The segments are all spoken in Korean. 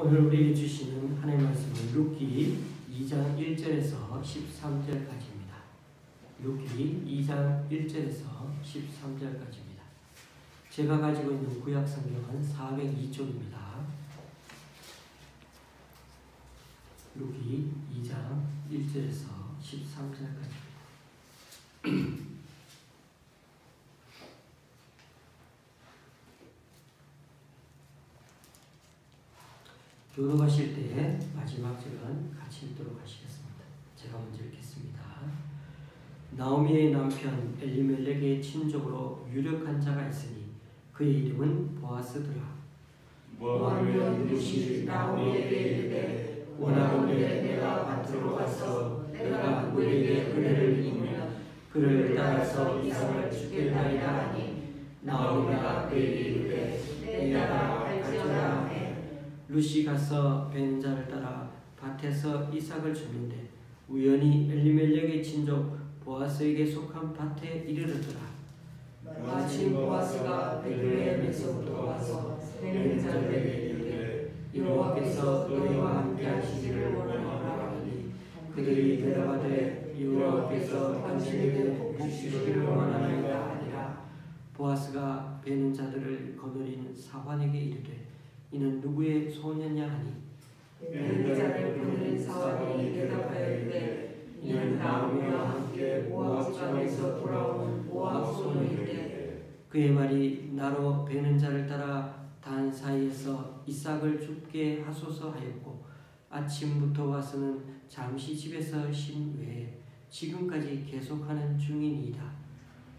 오늘 우리에게 주시는 하나님의 말씀은 룻기 2장 1절에서 13절까지입니다. 룻기 2장 1절에서 13절까지입니다. 제가 가지고 있는 구약 성경은 402쪽입니다. 룻기 2장 1절에서 13절까지입니다. 교독하실 때 마지막 절은 같이 읽도록 하시겠습니다. 제가 먼저 읽겠습니다. 나오미의 남편 엘리멜렉의 친족으로 유력한 자가 있으니 그의 이름은 보아스더라. 모압의 룻이 나오미에게 이르되 원하건대 내가 밭으로 가서 내가 그에게 은혜를 입으면 그를 따라서 이삭을 주겠나이다 하니 나오미가 그에게 이르되 내가 갈지어다 하매 룻이 가서 벤 자를 따라 밭에서 이삭을 줍는데 우연히 엘리멜렉의 친족 보아스에게 속한 밭에 이르렀더라. 마침 보아스가 베들레헴에서부터 와서 벤 자들에게 이르되 여호와께서 너희와 함께 하시기를 원하노라 하니 그들이 대답하되 여호와께서 당신에게 복 주시기를 원하나이다 하니라. 보아스가 베는 자들을 거느린 사환에게 이르되 이는 누구의 소녀냐 하니 벤 자를 거느린 사환이 대답하여 이르되 이는 나오미와 함께 모압 지방에서 돌아온 모압 소녀이되 그의 말이 나로 베는 자를 따라 단 사이에서 이삭을 줍게 하소서 하였고 아침부터 와서는 잠시 집에서 쉰 외에 지금까지 계속하는 중이니이다.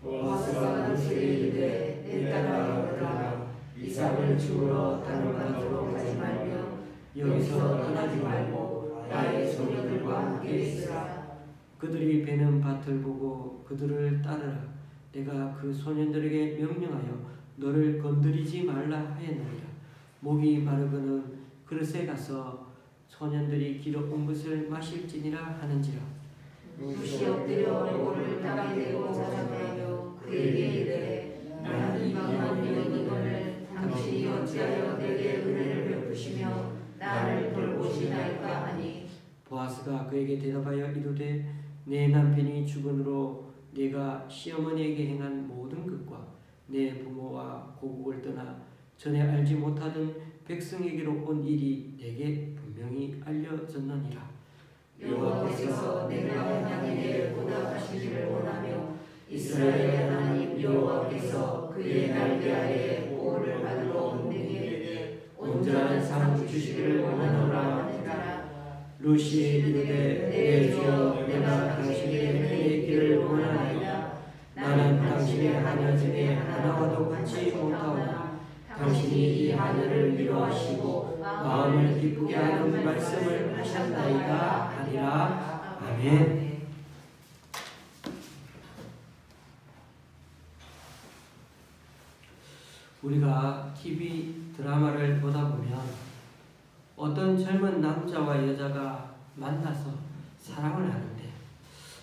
보아스가 룻에게 이르되 내 딸아 오너라 이삭을 주우러 다른 밭으로 가지 말며 여기서 떠나지 말고 나의 소녀들과 함께 있으라. 그들이 베는 밭을 보고 그들을 따르라. 내가 그 소년들에게 명령하여 너를 건드리지 말라 하였느니라. 목이 마르거든 그릇에 가서 소년들이 길어온 것을 마실지니라 하는지라. 룻이 엎드려 얼굴을 땅에 대고 자장하여 그에게 이르되 나는 이방만 있는 이거를 당신이 어찌하여 내게 은혜를 베푸시며 나를 돌보시나이까 하니 보아스가 그에게 대답하여 이르되 내 남편이 죽은으로 내가 시어머니에게 행한 모든 것과 내 부모와 고국을 떠나 전에 알지 못하던 백성에게로 온 일이 내게 분명히 알려졌느니라. 여호와께서 내가 향하게 보답하시기를 원하며 이스라엘의 하나님 여호와께서 그의 날개 아래에 보호를 받으러 온 내게 온전한 상 주시기를 원하노라 하니라. 룻이 이르되 내 주여 내가 당신의 은혜의 길을 원하나이다. 나는 당신의 하늘 중에 하나와도 같이 못하오나 당신이 이 하늘을 위로하시고 마음을 기쁘게 하는 말씀을 하셨나이다 하니라. 아멘. 우리가 TV 드라마를 보다 보면 어떤 젊은 남자와 여자가 만나서 사랑을 하는데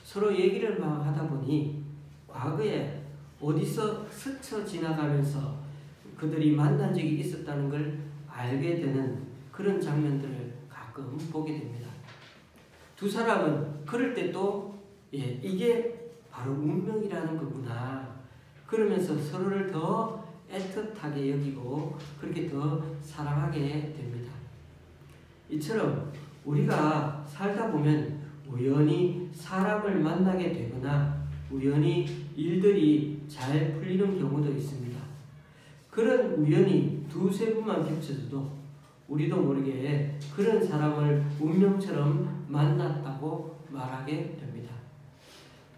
서로 얘기를 막 하다 보니 과거에 어디서 스쳐 지나가면서 그들이 만난 적이 있었다는 걸 알게 되는 그런 장면들을 가끔 보게 됩니다. 두 사람은 그럴 때 또 이게 바로 운명이라는 거구나 그러면서 서로를 더 애틋하게 여기고 그렇게 더 사랑하게 됩니다. 이처럼 우리가 살다 보면 우연히 사람을 만나게 되거나 우연히 일들이 잘 풀리는 경우도 있습니다. 그런 우연히 두세 번만 겹쳐져도 우리도 모르게 그런 사람을 운명처럼 만났다고 말하게 됩니다.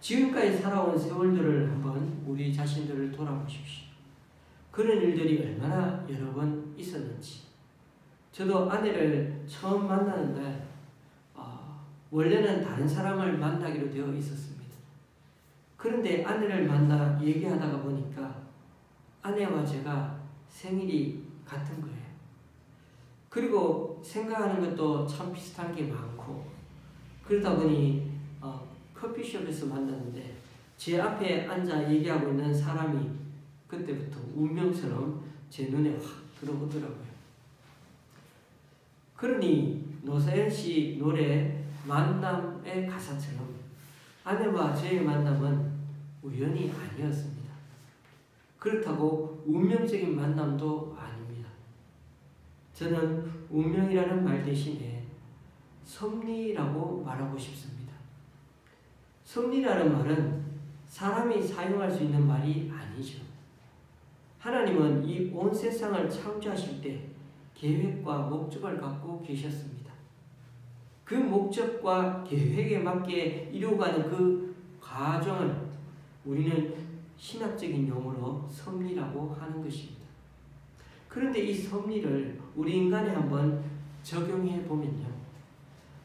지금까지 살아온 세월들을 한번 우리 자신들을 돌아보십시오. 그런 일들이 얼마나 여러 번 있었는지. 저도 아내를 처음 만나는 날 원래는 다른 사람을 만나기로 되어 있었습니다. 그런데 아내를 만나 얘기하다가 보니까 아내와 제가 생일이 같은 거예요. 그리고 생각하는 것도 참 비슷한 게 많고 그러다 보니 커피숍에서 만났는데 제 앞에 앉아 얘기하고 있는 사람이 그때부터 운명처럼 제 눈에 확 들어오더라고요. 그러니 노사연 씨 노래 만남의 가사처럼 아내와 저의 만남은 우연이 아니었습니다. 그렇다고 운명적인 만남도 아닙니다. 저는 운명이라는 말 대신에 섭리라고 말하고 싶습니다. 섭리라는 말은 사람이 사용할 수 있는 말이 아니죠. 하나님은 이 온 세상을 창조하실 때 계획과 목적을 갖고 계셨습니다. 그 목적과 계획에 맞게 이루어가는 그 과정을 우리는 신학적인 용어로 섭리라고 하는 것입니다. 그런데 이 섭리를 우리 인간에 한번 적용해 보면요.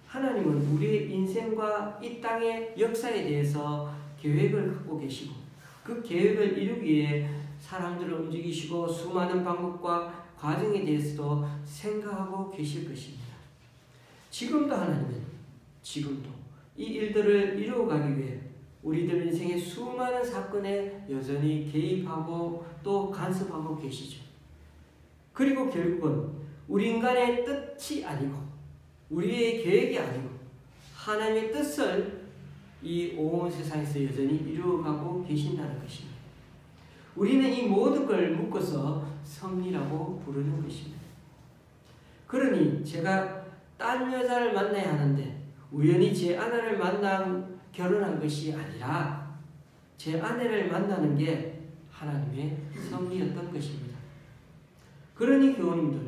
하나님은 우리의 인생과 이 땅의 역사에 대해서 계획을 갖고 계시고 그 계획을 이루기 위해 사람들을 움직이시고 수많은 방법과 과정에 대해서도 생각하고 계실 것입니다. 지금도 하나님은 지금도 이 일들을 이루어가기 위해 우리들 인생의 수많은 사건에 여전히 개입하고 또 간섭하고 계시죠. 그리고 결국은 우리 인간의 뜻이 아니고 우리의 계획이 아니고 하나님의 뜻을 이 온 세상에서 여전히 이루어가고 계신다는 것입니다. 우리는 이 모든 걸 묶어서 섭리라고 부르는 것입니다. 그러니 제가 딴 여자를 만나야 하는데 우연히 제 아내를 결혼한 것이 아니라 제 아내를 만나는 게 하나님의 섭리였던 것입니다. 그러니 교우님들,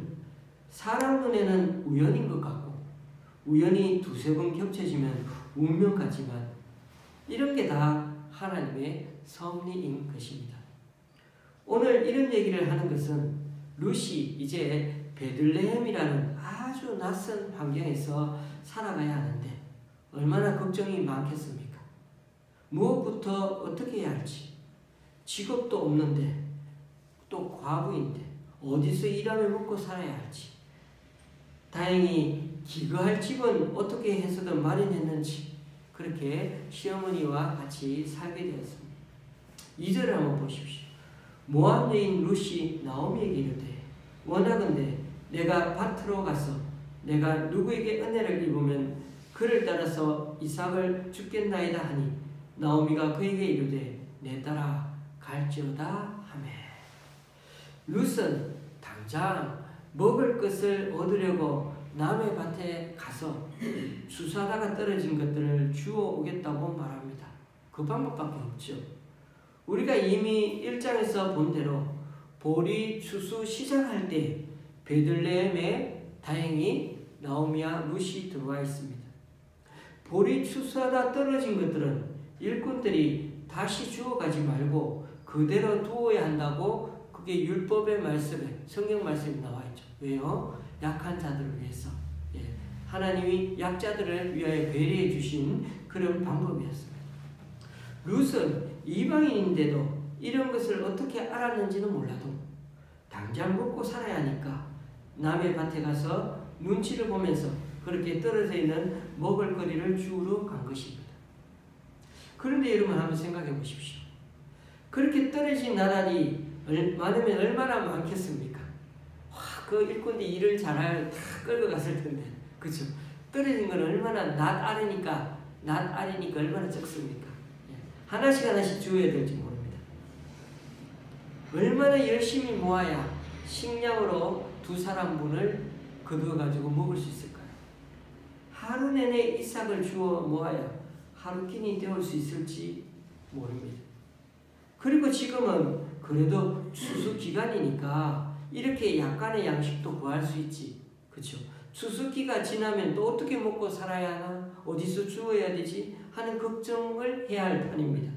사람 눈에는 우연인 것 같고 우연히 두세 번 겹쳐지면 운명 같지만 이런 게 다 하나님의 섭리인 것입니다. 오늘 이런 얘기를 하는 것은 룻이 이제 베들레헴이라는 아주 낯선 환경에서 살아가야 하는데 얼마나 걱정이 많겠습니까? 무엇부터 어떻게 해야 할지, 직업도 없는데 또 과부인데 어디서 일하며 먹고 살아야 할지, 다행히 기거할 집은 어떻게 해서든 마련했는지 그렇게 시어머니와 같이 살게 되었습니다. 2절을 한번 보십시오. 모압 여인 룻이 나오미에게 이르되 원하건대 내가 밭으로 가서 내가 누구에게 은혜를 입으면 그를 따라서 이삭을 주겠나이다 하니 나오미가 그에게 이르되 내 따라 갈지어다 하매 룻은 당장 먹을 것을 얻으려고 남의 밭에 가서 주사다가 떨어진 것들을 주워 오겠다고 말합니다. 그 방법밖에 없죠. 우리가 이미 1장에서 본 대로 보리 추수 시작할 때 베들레헴에 다행히 나오미와 룻이 들어와 있습니다. 보리 추수하다 떨어진 것들은 일꾼들이 다시 주워가지 말고 그대로 두어야 한다고 그게 율법의 말씀에 성경 말씀에 나와 있죠. 왜요? 약한 자들을 위해서 하나님이 약자들을 위하여 배려해 주신 그런 방법이었습니다. 룻은 이방인인데도 이런 것을 어떻게 알았는지는 몰라도 당장 먹고 살아야 하니까 남의 밭에 가서 눈치를 보면서 그렇게 떨어져 있는 먹을거리를 주우러 간 것입니다. 그런데 여러분 한번 생각해 보십시오. 그렇게 떨어진 나날이 많으면 얼마나 많겠습니까? 그 일꾼이 일을 잘하여 다 끌고 갔을 텐데, 그렇죠? 떨어진 건 얼마나 낫 아래니까 얼마나 적습니까? 하나씩 주어야 될지 모릅니다. 얼마나 열심히 모아야 식량으로 두 사람분을 거두어가지고 먹을 수 있을까요? 하루 내내 이삭을 주워 모아야 하루 끼니 때울 수 있을지 모릅니다. 그리고 지금은 그래도 추수 기간이니까 이렇게 약간의 양식도 구할 수 있지. 그렇죠? 추수기가 지나면 또 어떻게 먹고 살아야 하나? 어디서 주워야 되지? 하는 걱정을 해야 할 판입니다.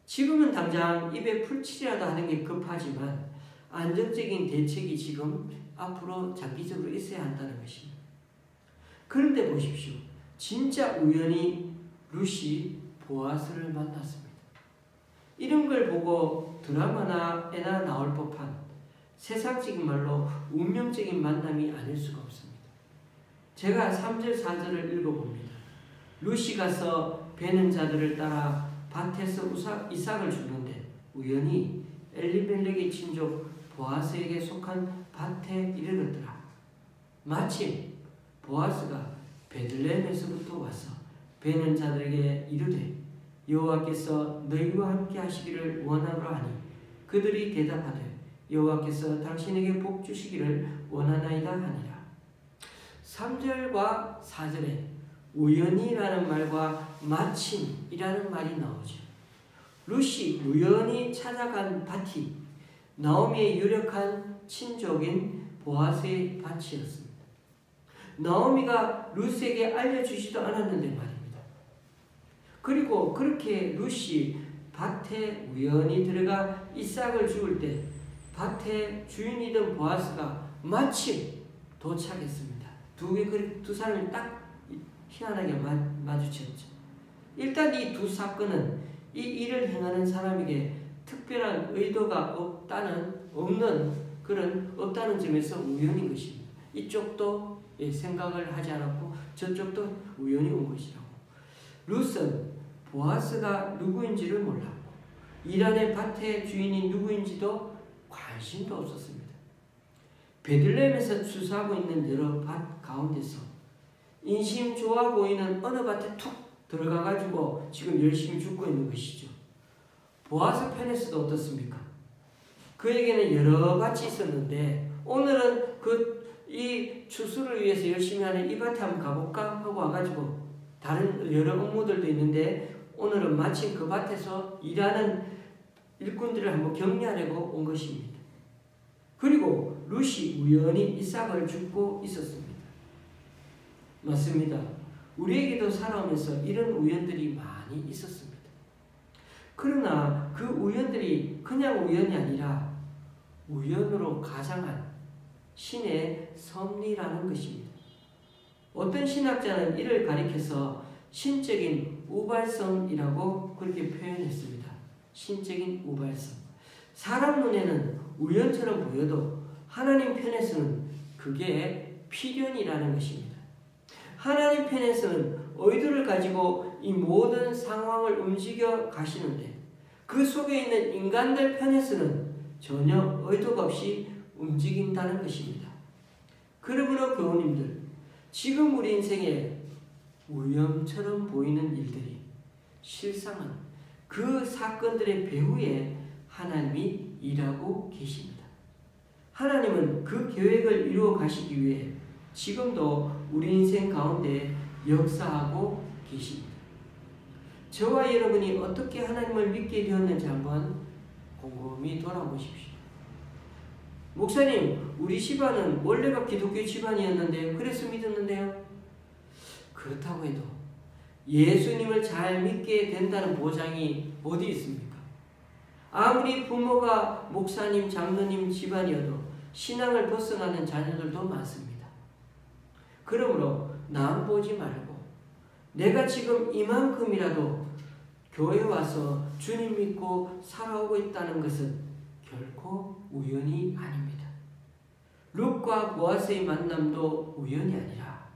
지금은 당장 입에 풀칠이라도 하는 게 급하지만 안정적인 대책이 지금 앞으로 장기적으로 있어야 한다는 것입니다. 그런데 보십시오. 진짜 우연히 룻이 보아스를 만났습니다. 이런 걸 보고 드라마나 애나 나올 법한 세상적인 말로 운명적인 만남이 아닐 수가 없습니다. 제가 3절 4절을 읽어봅니다. 룻이 가서 베는 자들을 따라 밭에서 이삭을 주는데 우연히 엘리멜렉의 친족 보아스에게 속한 밭에 이르렀더라. 마침 보아스가 베들레헴에서부터 와서 베는 자들에게 이르되 여호와께서 너희와 함께 하시기를 원하노라 하니 그들이 대답하되 여호와께서 당신에게 복 주시기를 원하나이다 하니라. 3절과 4절에 우연히라는 말과 마침이라는 말이 나오죠. 룻이 우연히 찾아간 밭이 나오미의 유력한 친족인 보아스의 밭이었습니다. 나오미가 룻에게 알려주지도 않았는데 말입니다. 그리고 그렇게 룻이 밭에 우연히 들어가 이삭을 죽을 때 밭의 주인이던 보아스가 마침 도착했습니다. 두 사람이 딱 희한하게 마주쳤죠. 일단 이 두 사건은 이 일을 행하는 사람에게 특별한 의도가 없다는 점에서 우연인 것입니다. 이쪽도 생각을 하지 않았고 저쪽도 우연히 온 것이라고. 룻은 보아스가 누구인지를 몰랐고 이란의 밭의 주인이 누구인지도 관심도 없었습니다. 베들레헴에서 추수하고 있는 여러 밭 가운데서 인심 좋아 보이는 어느 밭에 툭 들어가가지고 지금 열심히 죽고 있는 것이죠. 보아스 편에서도 어떻습니까? 그에게는 여러 밭이 있었는데 오늘은 이 추수를 위해서 열심히 하는 이 밭에 한번 가볼까 하고 와가지고 다른 여러 업무들도 있는데 오늘은 마침 그 밭에서 일하는 일꾼들을 한번 격려하려고 온 것입니다. 그리고 룻이 우연히 이삭을 죽고 있었습니다. 맞습니다. 우리에게도 살아오면서 이런 우연들이 많이 있었습니다. 그러나 그 우연들이 그냥 우연이 아니라 우연으로 가장한 신의 섭리라는 것입니다. 어떤 신학자는 이를 가리켜서 신적인 우발성이라고 그렇게 표현했습니다. 신적인 우발성. 사람 눈에는 우연처럼 보여도 하나님 편에서는 그게 필연이라는 것입니다. 하나님 편에서는 의도를 가지고 이 모든 상황을 움직여 가시는데 그 속에 있는 인간들 편에서는 전혀 의도가 없이 움직인다는 것입니다. 그러므로 교우님들, 지금 우리 인생에 우연처럼 보이는 일들이 실상은 그 사건들의 배후에 하나님이 일하고 계십니다. 하나님은 그 계획을 이루어 가시기 위해 지금도 우리 인생 가운데 역사하고 계십니다. 저와 여러분이 어떻게 하나님을 믿게 되었는지 한번 곰곰이 돌아보십시오. 목사님, 우리 집안은 원래가 기독교 집안이었는데 그래서 믿었는데요. 그렇다고 해도 예수님을 잘 믿게 된다는 보장이 어디 있습니까? 아무리 부모가 목사님, 장로님 집안이어도 신앙을 벗어나는 자녀들도 많습니다. 그러므로 남 보지 말고 내가 지금 이만큼이라도 교회 와서 주님 믿고 살아오고 있다는 것은 결코 우연이 아닙니다. 룻과 보아스의 만남도 우연이 아니라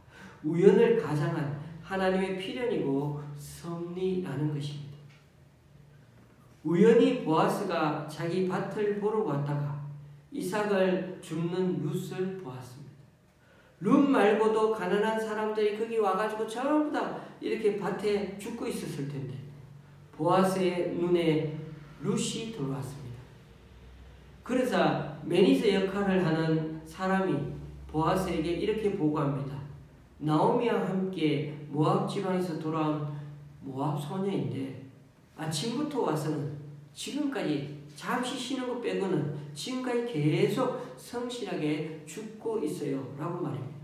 우연을 가장한 하나님의 필연이고 섭리라는 것입니다. 우연히 보아스가 자기 밭을 보러 갔다가 이삭을 줍는 룻을 보았습니다. 룻 말고도 가난한 사람들이 거기 와가지고 전부 다 이렇게 밭에 죽고 있었을 텐데 보아스의 눈에 룻이 들어왔습니다. 그래서 매니저 역할을 하는 사람이 보아스에게 이렇게 보고합니다. 나오미와 함께 모압 지방에서 돌아온 모압 소녀인데 아침부터 와서는 지금까지 잠시 쉬는 것 빼고는 지금까지 계속 성실하게 죽고 있어요 라고 말합니다.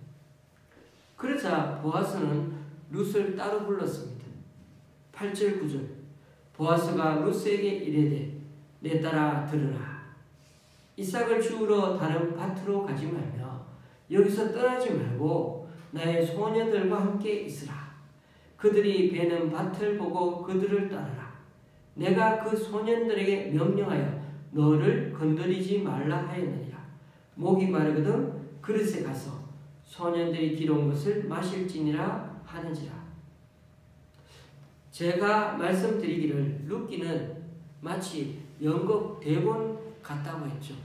그러자 보아스는 룻을 따로 불렀습니다. 8절 9절 보아스가 룻에게 이르되 내 딸아 들으라. 이삭을 주우러 다른 밭으로 가지 말며 여기서 떠나지 말고 나의 소녀들과 함께 있으라. 그들이 베는 밭을 보고 그들을 따르라. 내가 그 소년들에게 명령하여 너를 건드리지 말라 하였느니라. 목이 마르거든 그릇에 가서 소년들이 기러온 것을 마실지니라 하는지라. 제가 말씀드리기를 룻기는 마치 연극 대본 같다고 했죠.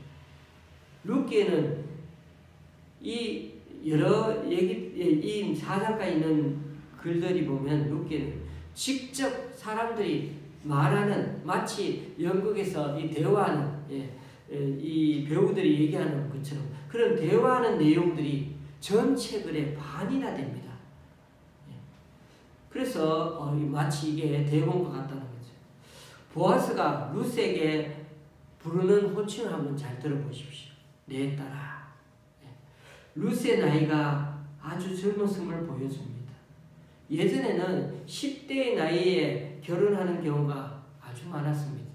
룻기에는 이 여러 이 4장까지 있는 글들이 보면 룻기는 직접 사람들이 말하는, 마치 연극에서 이 대화하는, 이 배우들이 얘기하는 것처럼 그런 대화하는 내용들이 전체 글의 반이나 됩니다. 그래서 마치 이게 대본과 같다는 거죠. 보아스가 룻에게 부르는 호칭을 한번 잘 들어보십시오. 내 딸아. 룻의 나이가 아주 젊었음을 보여줍니다. 예전에는 10대의 나이에 결혼하는 경우가 아주 많았습니다.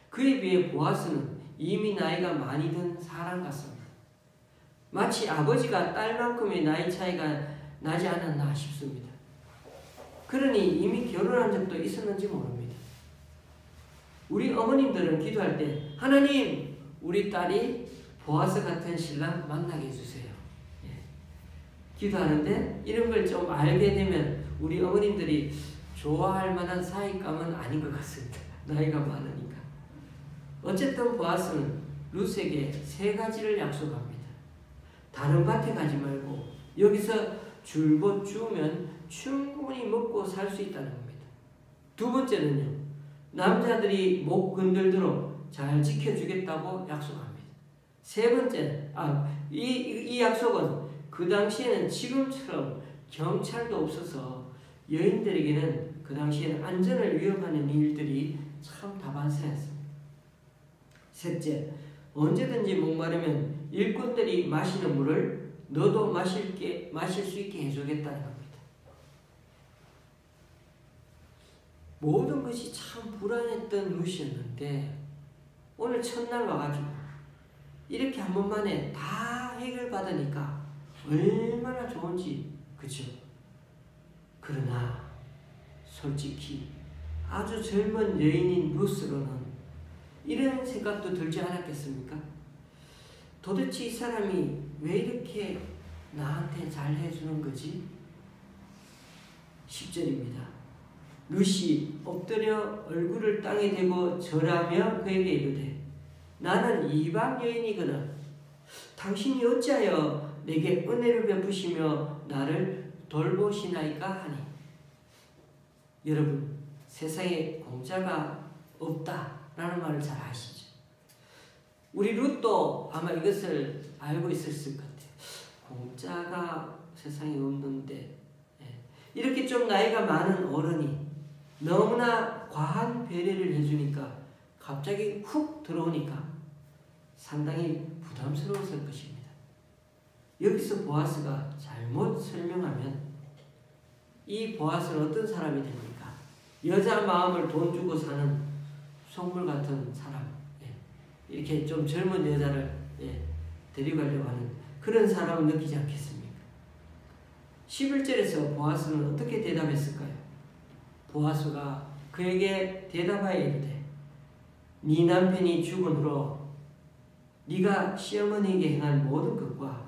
그에 비해 보아스는 이미 나이가 많이 든 사람 같습니다. 마치 아버지가 딸만큼의 나이 차이가 나지 않았나 싶습니다. 그러니 이미 결혼한 적도 있었는지 모릅니다. 우리 어머님들은 기도할 때 하나님, 우리 딸이 보아스 같은 신랑 만나게 해주세요. 기도하는데 이런 걸 좀 알게 되면 우리 어머님들이 좋아할 만한 사이감은 아닌 것 같습니다. 나이가 많으니까. 어쨌든 보아스는 룻에게 3가지를 약속합니다. 다른 밭에 가지 말고 여기서 줄곧 주우면 충분히 먹고 살 수 있다는 겁니다. 2번째는요. 남자들이 목 건들도록 잘 지켜주겠다고 약속합니다. 3번째, 이 약속은 그 당시에는 지금처럼 경찰도 없어서 여인들에게는 그 당시에는 안전을 위협하는 일들이 참 다반사였습니다. 3째, 언제든지 목마르면 일꾼들이 마시는 물을 너도 마실 수 있게 해주겠다는 겁니다. 모든 것이 참 불안했던 룻이었는데 오늘 첫날 와가지고 이렇게 한 번만에 다 해결받으니까 얼마나 좋은지, 그죠? 그러나 솔직히 아주 젊은 여인인 룻으로는 이런 생각도 들지 않았겠습니까? 도대체 이 사람이 왜 이렇게 나한테 잘해주는 거지? 10절입니다. 룻이 엎드려 얼굴을 땅에 대고 절하며 그에게 이르되 나는 이방 여인이거늘 당신이 어찌하여 내게 은혜를 베푸시며 나를 돌보시나이까 하니. 여러분, 세상에 공짜가 없다라는 말을 잘 아시죠? 우리 룻도 아마 이것을 알고 있었을 것 같아요. 공짜가 세상에 없는데, 이렇게 좀 나이가 많은 어른이 너무나 과한 배려를 해주니까 갑자기 훅 들어오니까 상당히 부담스러웠을 것입니다. 여기서 보아스가 잘못 설명하면 이 보아스는 어떤 사람이 됩니까? 여자 마음을 돈 주고 사는 속물 같은 사람, 이렇게 좀 젊은 여자를 데리고 가려고 하는 그런 사람을 느끼지 않겠습니까? 11절에서 보아스는 어떻게 대답했을까요? 보아스가 그에게 대답하여 이르되 네 남편이 죽은 후로 네가 시어머니에게 행한 모든 것과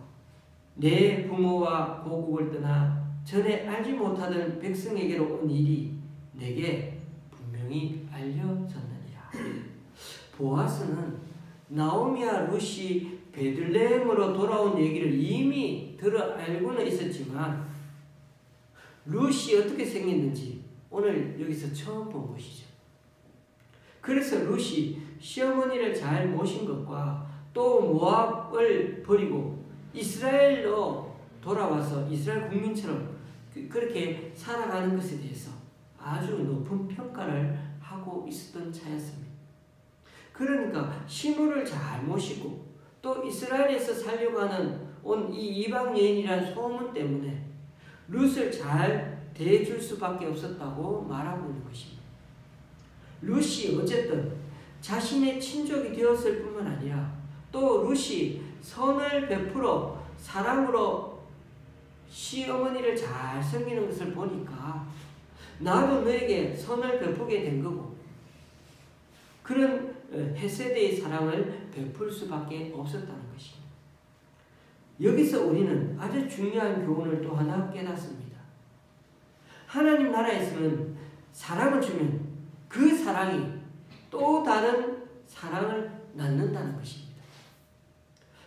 내 부모와 고국을 떠나 전에 알지 못하던 백성에게로 온 일이 내게 분명히 알려졌느니라. 보아스는 나오미와 룻이 베들레헴으로 돌아온 얘기를 이미 들어 알고는 있었지만 룻이 어떻게 생겼는지 오늘 여기서 처음 본 것이죠. 그래서 룻이 시어머니를 잘 모신 것과 또 모압을 버리고 이스라엘로 돌아와서 이스라엘 국민처럼 그렇게 살아가는 것에 대해서 아주 높은 평가를 하고 있었던 차였습니다. 그러니까 시므를 잘 모시고 또 이스라엘에서 살려고 하는 온 이 이방 여인이라는 소문 때문에 룻을 잘 대해줄 수밖에 없었다고 말하고 있는 것입니다. 룻이 어쨌든 자신의 친족이 되었을 뿐만 아니라 또 룻이 선을 베풀어 사랑으로 시어머니를 잘 섬기는 것을 보니까 나도 너에게 선을 베푸게 된 거고 그런 헤세드의 사랑을 베풀 수밖에 없었다는 것입니다. 여기서 우리는 아주 중요한 교훈을 또 하나 깨닫습니다. 하나님 나라에서는 사랑을 주면 그 사랑이 또 다른 사랑을 낳는다는 것입니다.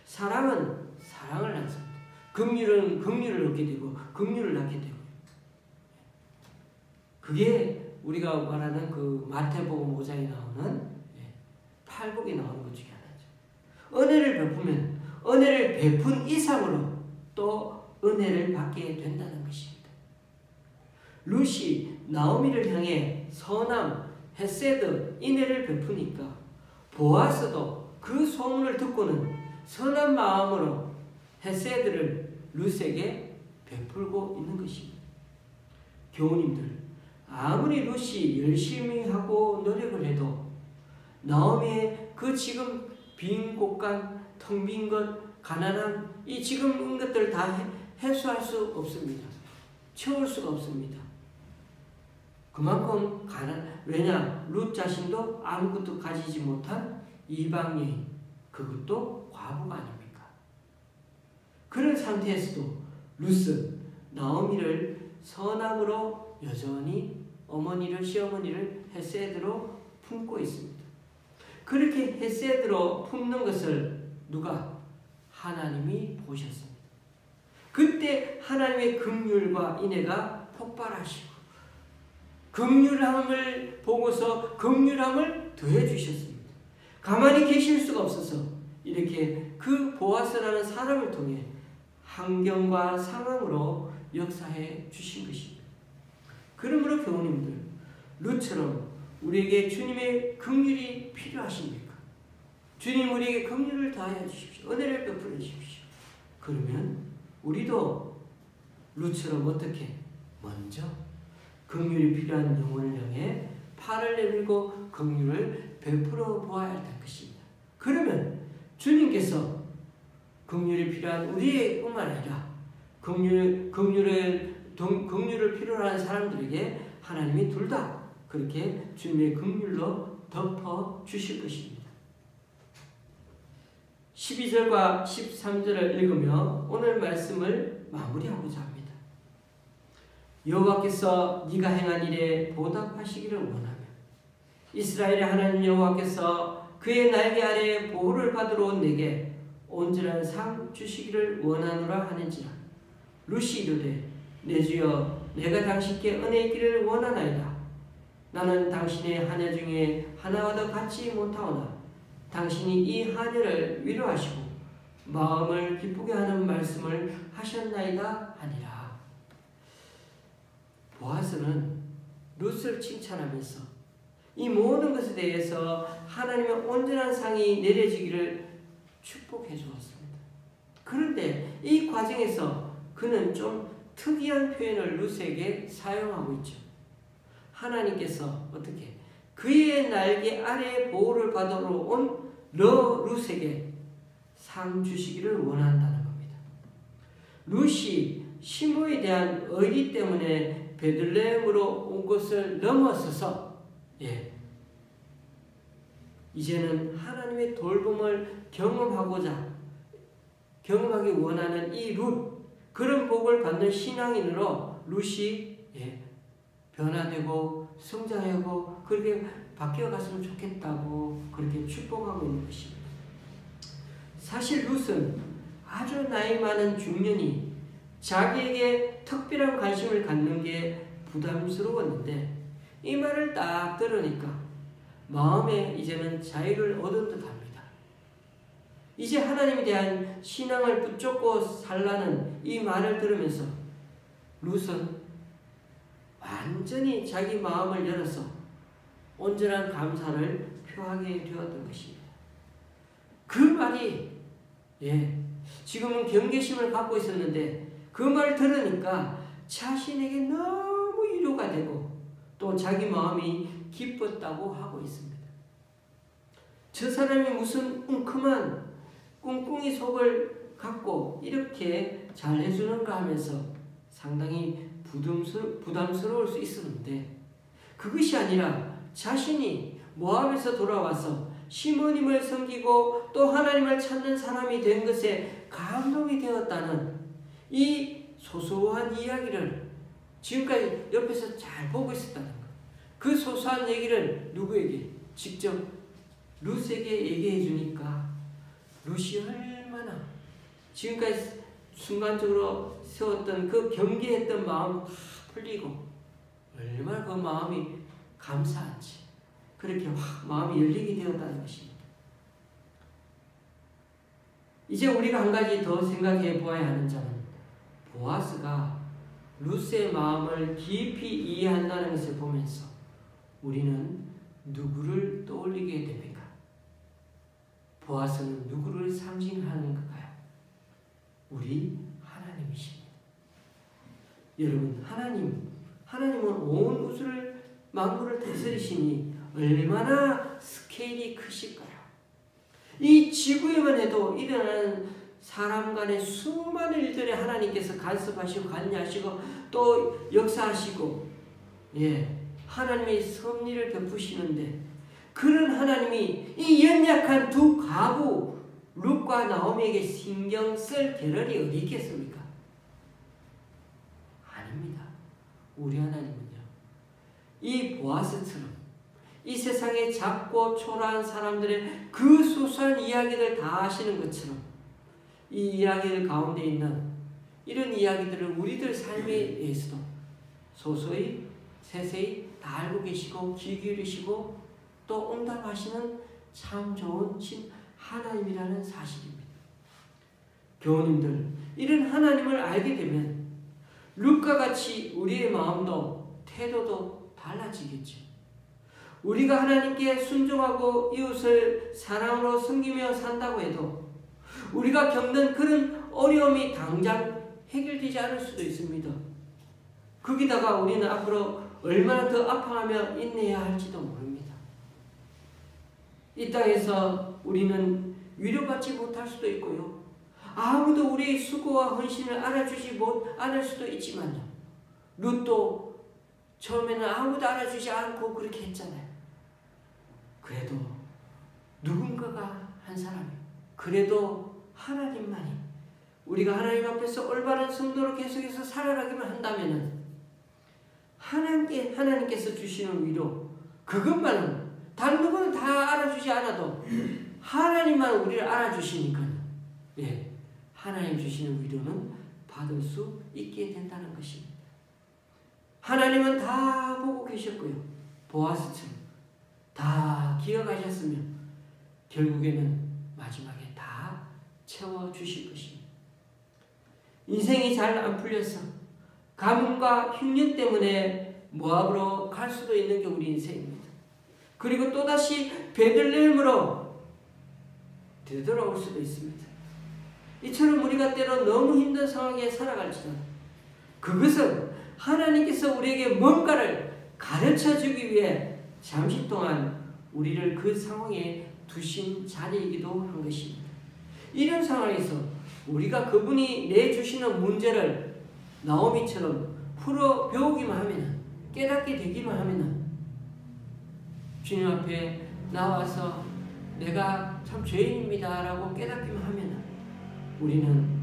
사랑은 사랑을 낳습니다. 긍휼을 얻게 되고 긍휼을 낳게 되고. 그게 우리가 말하는 그 마태복음 5장에 나오는 팔복이 나오는 것 중에 하나죠. 은혜를 베푸면 은혜를 베푼 이상으로 또 은혜를 받게 된다는 것입니다. 룻이 나오미를 향해 선함, 헤세드, 인애를 베푸니까 보아스도 그 소문을 듣고는 선한 마음으로 헤세드를 룻에게 베풀고 있는 것입니다. 교우님들, 아무리 룻이 열심히 하고 노력을 해도 나오미의 그 지금 빈 곳간, 텅 빈 것, 가난함, 이 지금 있는 것들 다 해소할 수 없습니다. 채울 수가 없습니다. 그만큼 왜냐? 룻 자신도 아무것도 가지지 못한 이방 여인, 그것도 과부가 아닙니까? 그런 상태에서도 룻은 나오미를 선함으로 여전히 어머니를, 시어머니를 헤세드로 품고 있습니다. 그렇게 헤세드로 품는 것을 누가? 하나님이 보셨습니다. 그때 하나님의 긍휼과 인애가 폭발하시고 긍휼함을 보고서 긍휼함을 더해 주셨습니다. 가만히 계실 수가 없어서 이렇게 그 보아스라는 사람을 통해 환경과 상황으로 역사해 주신 것입니다. 그러므로 교우님들, 룻처럼 우리에게 주님의 긍휼이 필요하십니까? 주님 우리에게 긍휼을 다하여 주십시오. 은혜를 베풀어 주십시오. 그러면 우리도 룻처럼 어떻게? 먼저 긍휼이 필요한 영혼을 향해 팔을 내밀고 긍휼을 베풀어 보아야 할 것입니다. 그러면 주님께서 긍휼이 필요한 우리뿐만 아니라 긍휼을 필요로 하는 사람들에게 하나님이 둘 다 그렇게 주님의 긍휼로 덮어 주실 것입니다. 12절과 13절을 읽으며 오늘 말씀을 마무리하고자 합니다. 여호와께서 네가 행한 일에 보답하시기를 원하며 이스라엘의 하나님 여호와께서 그의 날개 아래 보호를 받으러 온 내게 온전한 상 주시기를 원하노라 하는지라. 룻이 이르되 내 주여 내가 당신께 은혜 있기를 원하나이다. 나는 당신의 하녀 중에 하나와도 같지 못하오나 당신이 이 하녀를 위로하시고 마음을 기쁘게 하는 말씀을 하셨나이다 하니라. 보아스는 룻을 칭찬하면서 이 모든 것에 대해서 하나님의 온전한 상이 내려지기를 축복해 주었습니다. 그런데 이 과정에서 그는 좀 특이한 표현을 룻에게 사용하고 있죠. 하나님께서 어떻게 그의 날개 아래 보호를 받으러 온 룻에게 상 주시기를 원한다는 겁니다. 룻이 시므에 대한 의리 때문에 베들레헴으로 온 것을 넘어서서 이제는 하나님의 돌봄을 경험하기 원하는 이 룻, 그런 복을 받는 신앙인으로 룻이 변화되고 성장하고 그렇게 바뀌어갔으면 좋겠다고 그렇게 축복하고 있는 것입니다. 사실 룻은 아주 나이 많은 중년이 자기에게 특별한 관심을 갖는 게 부담스러웠는데 이 말을 딱 들으니까 마음에 이제는 자유를 얻은 듯합니다. 이제 하나님에 대한 신앙을 붙잡고 살라는 이 말을 들으면서 룻은 완전히 자기 마음을 열어서 온전한 감사를 표하게 되었던 것입니다. 그 말이 지금은 경계심을 갖고 있었는데 그 말을 들으니까 자신에게 너무 위로가 되고 또 자기 마음이 기뻤다고 하고 있습니다. 저 사람이 무슨 웅큼한 꿍꿍이 속을 갖고 이렇게 잘 해주는가 하면서 상당히 부담스러울 수 있었는데 그것이 아니라 자신이 모압에서 돌아와서 시므님을 섬기고 또 하나님을 찾는 사람이 된 것에 감동이 되었다는 이 소소한 이야기를 지금까지 옆에서 잘 보고 있었다는 것. 그 소소한 얘기를 누구에게? 직접 룻에게 얘기해 주니까 룻이 얼마나 지금까지 순간적으로 세웠던 그 경계했던 마음 다 풀리고 얼마나 그 마음이 감사한지 그렇게 확 마음이 열리게 되었다는 것입니다. 이제 우리가 한 가지 더 생각해 보아야 하는 점은 보아스가 룻의 마음을 깊이 이해한다는 것을 보면서 우리는 누구를 떠올리게 됩니까? 보아스는 누구를 상징하는 건가요? 우리 하나님이십니다. 여러분, 하나님은 온 우주를 만물을 다스리시니 얼마나 스케일이 크실까요? 이 지구에만 해도 일어나는 사람 간의 수많은 일들에 하나님께서 간섭하시고 관여하시고 또 역사하시고 하나님의 섭리를 베푸시는데 그런 하나님이 이 연약한 두 과부 룻과 나오미에게 신경 쓸 겨를이 어디 있겠습니까? 아닙니다. 우리 하나님은요, 이 보아스처럼 이 세상에 작고 초라한 사람들의 그 소소한 이야기를 다 아시는 것처럼 이 이야기들 가운데 있는 이런 이야기들을 우리들 삶에 의해서도 소소히 세세히 다 알고 계시고 귀 기울이시고 또 응답하시는 참 좋은 하나님이라는 사실입니다. 교우님들, 이런 하나님을 알게 되면 룻과 같이 우리의 마음도 태도도 달라지겠죠. 우리가 하나님께 순종하고 이웃을 사랑으로 섬기며 산다고 해도 우리가 겪는 그런 어려움이 당장 해결되지 않을 수도 있습니다. 거기다가 우리는 앞으로 얼마나 더 아파하며 인내해야 할지도 모릅니다. 이 땅에서 우리는 위로받지 못할 수도 있고요. 아무도 우리의 수고와 헌신을 알아주지 않을 수도 있지만요. 룻도 처음에는 아무도 알아주지 않고 그렇게 했잖아요. 그래도 누군가가 한 사람이, 그래도 하나님만이, 우리가 하나님 앞에서 올바른 성도로 계속해서 살아가기만 한다면은 하나님께서 주시는 위로, 그것만은 다른 누구는 다 알아주지 않아도 하나님만 우리를 알아주시니까요. 하나님 주시는 위로는 받을 수 있게 된다는 것입니다. 하나님은 다 보고 계셨고요. 보아스처럼 다 기억하셨으면 결국에는 마지막에 다 채워주실 것입니다. 인생이 잘 안 풀려서 가뭄과 흉년 때문에 모압으로 갈 수도 있는 게 우리 인생입니다. 그리고 또다시 베들레헴으로 되돌아올 수도 있습니다. 이처럼 우리가 때로 너무 힘든 상황에 살아갈지라도 그것은 하나님께서 우리에게 뭔가를 가르쳐주기 위해 잠시 동안 우리를 그 상황에 두신 자리이기도 한 것입니다. 이런 상황에서 우리가 그분이 내주시는 문제를 나오미처럼 풀어 배우기만 하면, 깨닫게 되기만 하면 주님 앞에 나와서 내가 참 죄인입니다 라고 깨닫기만 하면 우리는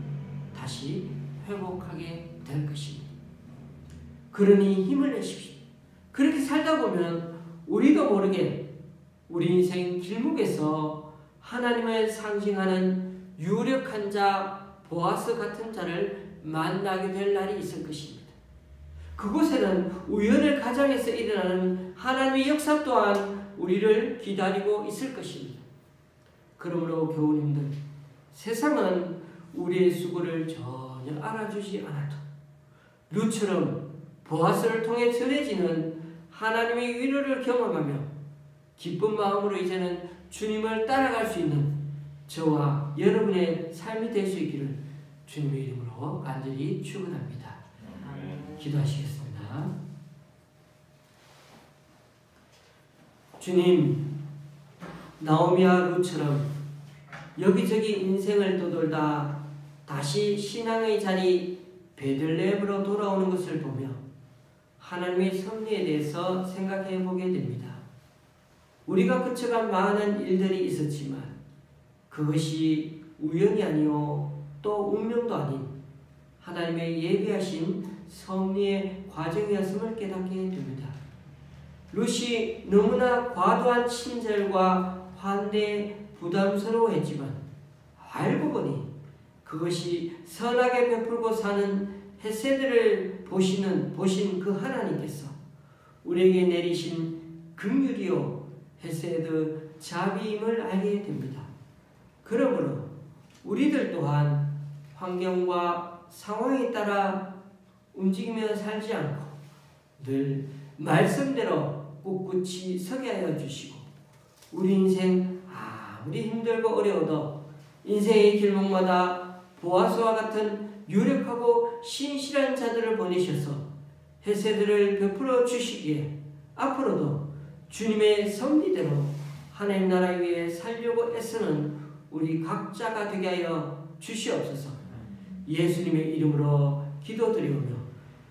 다시 회복하게 될 것입니다. 그러니 힘을 내십시오. 그렇게 살다 보면 우리도 모르게 우리 인생 길목에서 하나님을 상징하는 유력한 자, 보아스 같은 자를 만나게 될 날이 있을 것입니다. 그곳에는 우연의 가장에서 일어나는 하나님의 역사 또한 우리를 기다리고 있을 것입니다. 그러므로 교우님들, 세상은 우리의 수고를 전혀 알아주지 않아도 룻처럼 보아스를 통해 전해지는 하나님의 위로를 경험하며 기쁜 마음으로 이제는 주님을 따라갈 수 있는 저와 여러분의 삶이 될 수 있기를 주님의 이름으로 간절히 축원합니다. 기도하시겠습니다. 주님, 나오미와 룻처럼 여기저기 인생을 떠돌다 다시 신앙의 자리 베들레헴으로 돌아오는 것을 보며 하나님의 섭리에 대해서 생각해 보게 됩니다. 우리가 거쳐간 많은 일들이 있었지만 그것이 우연이 아니요 또 운명도 아닌 하나님의 예비하신 섭리의 과정이었음을 깨닫게 됩니다. 룻이 너무나 과도한 친절과 환대에 부담스러워했지만 알고 보니 그것이 선하게 베풀고 사는 헤세드를 보신 그 하나님께서 우리에게 내리신 긍휼이요 헤세드 자비임을 알게 됩니다. 그러므로 우리들 또한 환경과 상황에 따라 움직이며 살지 않고 늘 말씀대로 꿋꿋이 서게 하여 주시고 우리 인생 아무리 힘들고 어려워도 인생의 길목마다 보아스와 같은 유력하고 신실한 자들을 보내셔서 헤세드를 베풀어 주시기에 앞으로도 주님의 섭리대로 하나님 나라 위에 살려고 애쓰는 우리 각자가 되게 하여 주시옵소서. 예수님의 이름으로 기도드리오며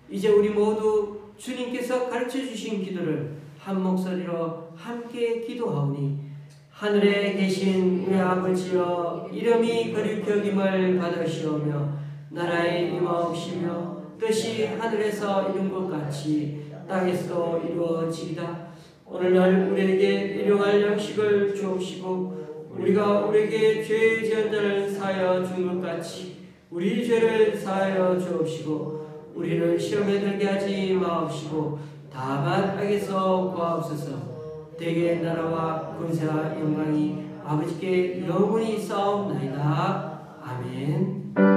이제 우리 모두 주님께서 가르쳐 주신 기도를 한 목소리로 함께 기도하오니 하늘에 계신 우리 아버지여 이름이 거룩히 여김을 받으시오며 나라의 임하옵시며 뜻이 하늘에서 이룬 것 같이 땅에서 이루어지이다. 오늘날 우리에게 일용할 양식을 주옵시고 우리가 우리에게 죄 지은 자를 사하여 준 것 같이 우리 죄를 사하여 주옵시고 우리를 시험에 들게 하지 마옵시고 다만 악에서 구하옵소서. 대개 나라와 권세와 영광이 아버지께 영원히 있사옵나이다. 아멘.